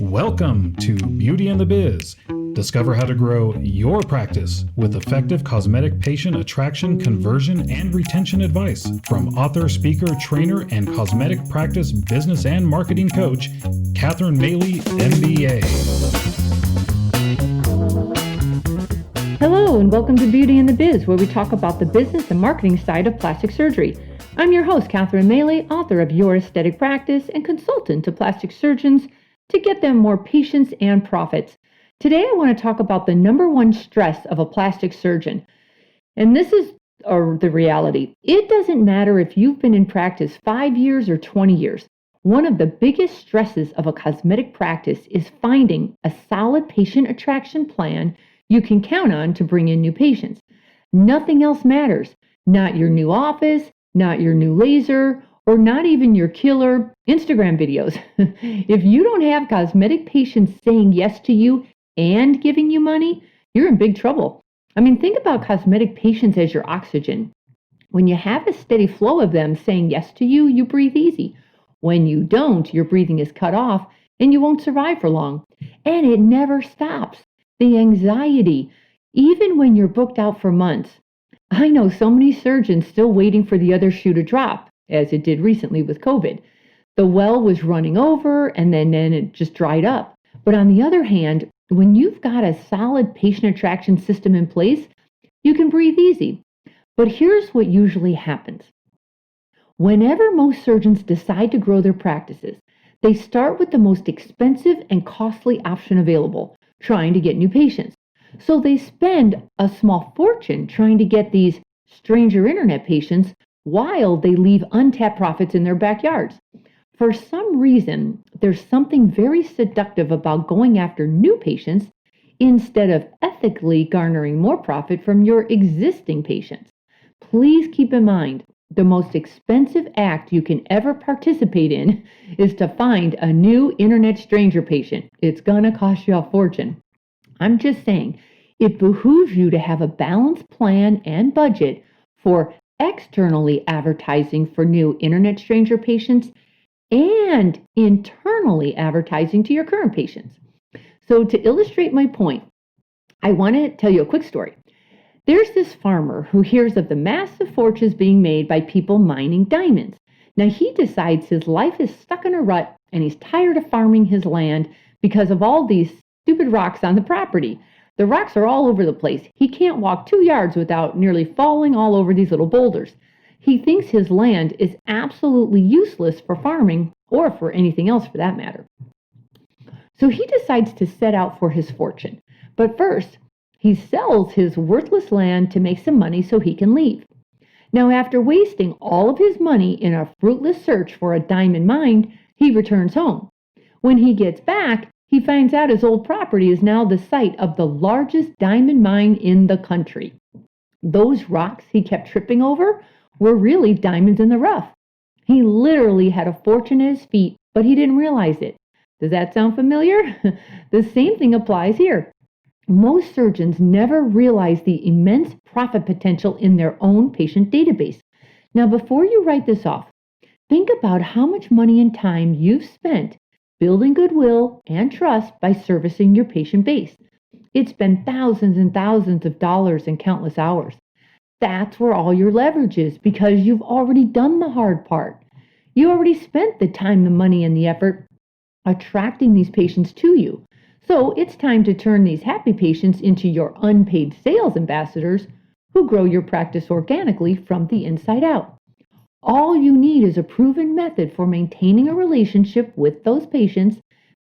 Welcome to Beauty and the Biz. Discover how to grow your practice with effective cosmetic patient attraction, conversion, and retention advice from author, speaker, trainer, and cosmetic practice business and marketing coach, Catherine Maley, MBA. Hello, and welcome to Beauty and the Biz, where we talk about the business and marketing side of plastic surgery. I'm your host, Catherine Maley, author of Your Aesthetic Practice and consultant to plastic surgeons to get them more patients and profits. Today, I want to talk about the number one stress of a plastic surgeon. And this is the reality. It doesn't matter if you've been in practice 5 years or 20 years. One of the biggest stresses of a cosmetic practice is finding a solid patient attraction plan you can count on to bring in new patients. Nothing else matters. Not your new office, not your new laser, or not even your killer Instagram videos. If you don't have cosmetic patients saying yes to you and giving you money, you're in big trouble. I mean, think about cosmetic patients as your oxygen. When you have a steady flow of them saying yes to you, you breathe easy. When you don't, your breathing is cut off and you won't survive for long. And it never stops. The anxiety, even when you're booked out for months. I know so many surgeons still waiting for the other shoe to drop, as it did recently with COVID. The well was running over and then it just dried up. But on the other hand, when you've got a solid patient attraction system in place, you can breathe easy. But here's what usually happens. Whenever most surgeons decide to grow their practices, they start with the most expensive and costly option available, trying to get new patients. So they spend a small fortune trying to get these stranger internet patients while they leave untapped profits in their backyards. For some reason, there's something very seductive about going after new patients instead of ethically garnering more profit from your existing patients. Please keep in mind, the most expensive act you can ever participate in is to find a new internet stranger patient. It's gonna cost you a fortune. I'm just saying, it behooves you to have a balanced plan and budget for externally advertising for new internet stranger patients and internally advertising to your current patients. So to illustrate my point, I want to tell you a quick story. There's this farmer who hears of the massive fortunes being made by people mining diamonds. Now he decides his life is stuck in a rut and he's tired of farming his land because of all these stupid rocks on the property. The rocks are all over the place. He can't walk 2 yards without nearly falling all over these little boulders. He thinks his land is absolutely useless for farming or for anything else for that matter. So he decides to set out for his fortune. But first, he sells his worthless land to make some money so he can leave. Now, after wasting all of his money in a fruitless search for a diamond mine, he returns home. When he gets back, he finds out his old property is now the site of the largest diamond mine in the country. Those rocks he kept tripping over were really diamonds in the rough. He literally had a fortune at his feet, but he didn't realize it. Does that sound familiar? The same thing applies here. Most surgeons never realize the immense profit potential in their own patient database. Now, before you write this off, think about how much money and time you've spent building goodwill and trust by servicing your patient base. It's been thousands and thousands of dollars and countless hours. That's where all your leverage is because you've already done the hard part. You already spent the time, the money, and the effort attracting these patients to you. So it's time to turn these happy patients into your unpaid sales ambassadors who grow your practice organically from the inside out. All you need is a proven method for maintaining a relationship with those patients,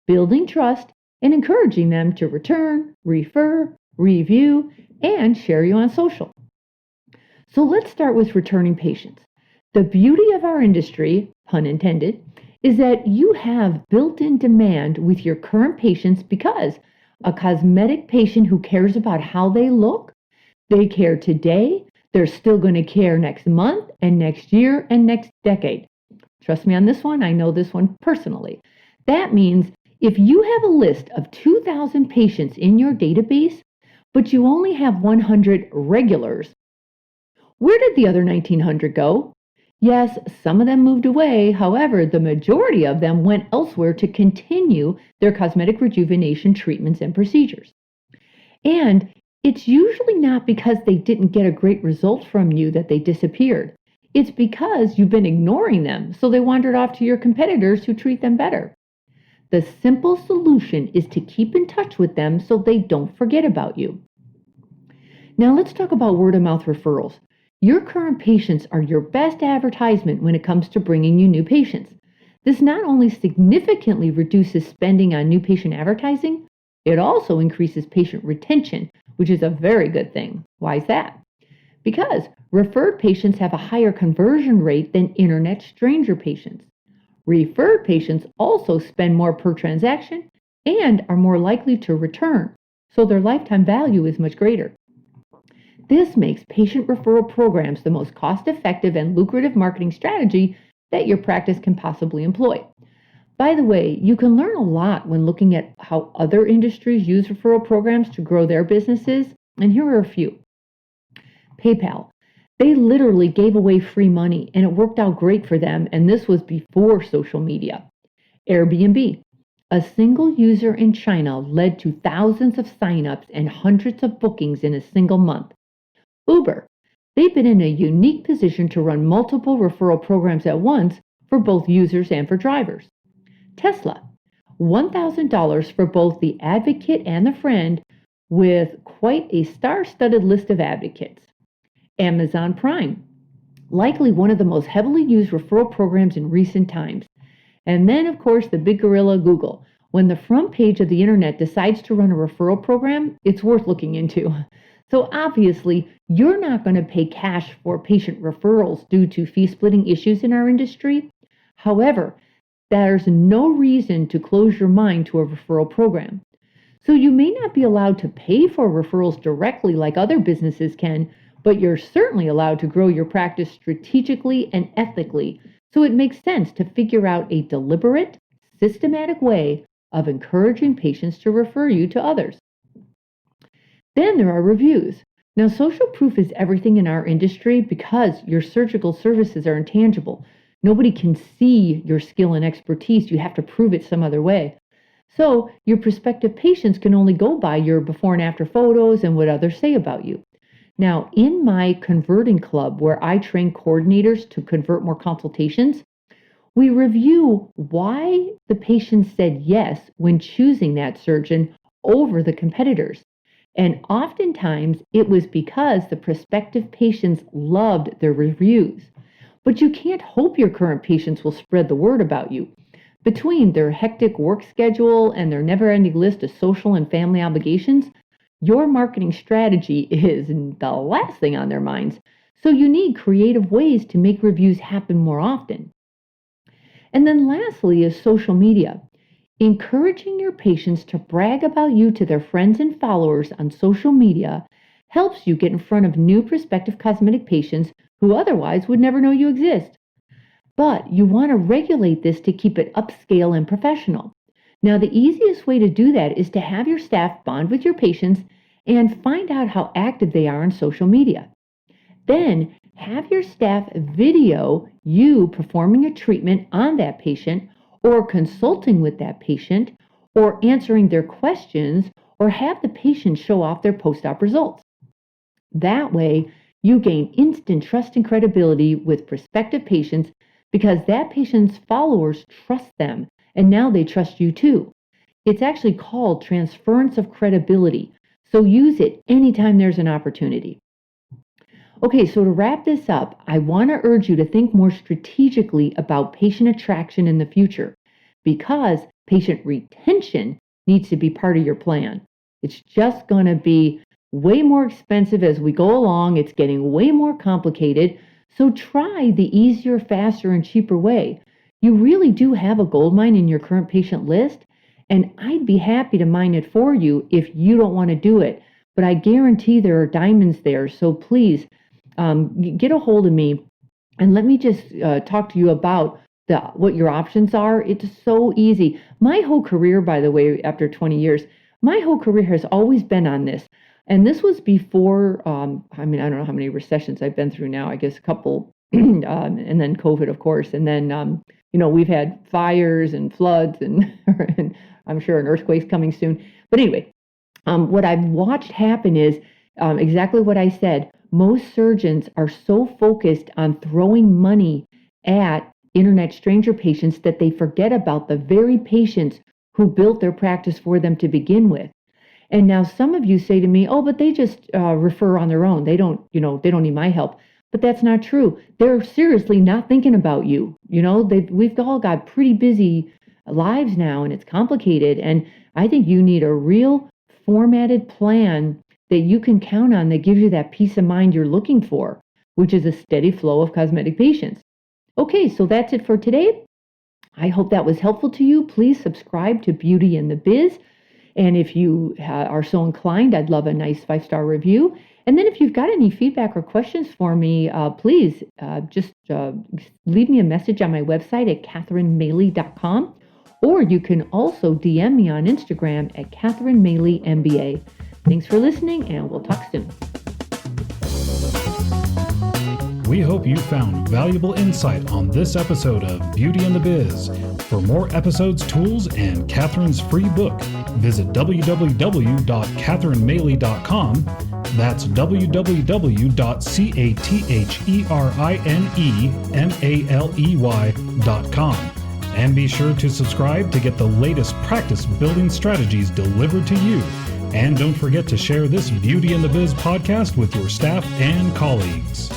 building trust, and encouraging them to return, refer, review, and share you on social. So let's start with returning patients. The beauty of our industry, pun intended, is that you have built-in demand with your current patients because a cosmetic patient who cares about how they look, they care today, they're still going to care next month and next year and next decade. Trust me on this one, I know this one personally. That means if you have a list of 2,000 patients in your database, but you only have 100 regulars, where did the other 1,900 go? Yes, some of them moved away. However, the majority of them went elsewhere to continue their cosmetic rejuvenation treatments and procedures. And it's usually not because they didn't get a great result from you that they disappeared. It's because you've been ignoring them, so they wandered off to your competitors who treat them better. The simple solution is to keep in touch with them so they don't forget about you. Now let's talk about word of mouth referrals. Your current patients are your best advertisement when it comes to bringing you new patients. This not only significantly reduces spending on new patient advertising, it also increases patient retention, which is a very good thing. Why is that? Because referred patients have a higher conversion rate than internet stranger patients. Referred patients also spend more per transaction and are more likely to return, so their lifetime value is much greater. This makes patient referral programs the most cost-effective and lucrative marketing strategy that your practice can possibly employ. By the way, you can learn a lot when looking at how other industries use referral programs to grow their businesses, and here are a few. PayPal. They literally gave away free money, and it worked out great for them, and this was before social media. Airbnb. A single user in China led to thousands of signups and hundreds of bookings in a single month. Uber. They've been in a unique position to run multiple referral programs at once for both users and for drivers. Tesla. $1,000 for both the advocate and the friend, with quite a star-studded list of advocates. Amazon Prime. Likely one of the most heavily used referral programs in recent times. And then, of course, the big gorilla, Google. When the front page of the internet decides to run a referral program, it's worth looking into. So obviously, you're not going to pay cash for patient referrals due to fee-splitting issues in our industry. However, there's no reason to close your mind to a referral program. So you may not be allowed to pay for referrals directly like other businesses can, but you're certainly allowed to grow your practice strategically and ethically. So it makes sense to figure out a deliberate, systematic way of encouraging patients to refer you to others. Then there are reviews. Now, social proof is everything in our industry because your surgical services are intangible. Nobody can see your skill and expertise. You have to prove it some other way. So your prospective patients can only go by your before and after photos and what others say about you. Now, in my converting club, where I train coordinators to convert more consultations, we review why the patient said yes when choosing that surgeon over the competitors. And oftentimes, it was because the prospective patients loved their reviews. But you can't hope your current patients will spread the word about you. Between their hectic work schedule and their never-ending list of social and family obligations, your marketing strategy is the last thing on their minds. So you need creative ways to make reviews happen more often. And then lastly is social media. Encouraging your patients to brag about you to their friends and followers on social media helps you get in front of new prospective cosmetic patients who otherwise would never know you exist. But you want to regulate this to keep it upscale and professional. Now, the easiest way to do that is to have your staff bond with your patients and find out how active they are on social media. Then have your staff video you performing a treatment on that patient or consulting with that patient or answering their questions, or have the patient show off their post-op results. That way, you gain instant trust and credibility with prospective patients because that patient's followers trust them, and now they trust you too. It's actually called transference of credibility, so use it anytime there's an opportunity. Okay, so to wrap this up, I want to urge you to think more strategically about patient attraction in the future, because patient retention needs to be part of your plan. It's just going to be way more expensive as we go along. It's getting way more complicated. So try the easier, faster, and cheaper way. You really do have a gold mine in your current patient list, and I'd be happy to mine it for you if you don't want to do it. But I guarantee there are diamonds there. So please get a hold of me and let me just talk to you about what your options are. It's so easy. My whole career, by the way, after 20 years, my whole career has always been on this. And this was before, I don't know how many recessions I've been through now, I guess a couple and then COVID, of course. And then, we've had fires and floods and I'm sure an earthquake's coming soon. But anyway, what I've watched happen is exactly what I said. Most surgeons are so focused on throwing money at internet stranger patients that they forget about the very patients who built their practice for them to begin with. And now some of you say to me, oh, but they just refer on their own. They don't need my help. But that's not true. They're seriously not thinking about you. We've all got pretty busy lives now, and it's complicated. And I think you need a real formatted plan that you can count on that gives you that peace of mind you're looking for, which is a steady flow of cosmetic patients. Okay, so that's it for today. I hope that was helpful to you. Please subscribe to Beauty and the Biz. And if you are so inclined, I'd love a nice 5-star review. And then if you've got any feedback or questions for me, please just leave me a message on my website at catherinemaley.com. Or you can also DM me on Instagram at Catherine Maley MBA. Thanks for listening, and we'll talk soon. We hope you found valuable insight on this episode of Beauty and the Biz. For more episodes, tools, and Catherine's free book, visit www.catherinemaley.com. That's www.catherinemaley.com. And be sure to subscribe to get the latest practice building strategies delivered to you. And don't forget to share this Beauty and the Biz podcast with your staff and colleagues.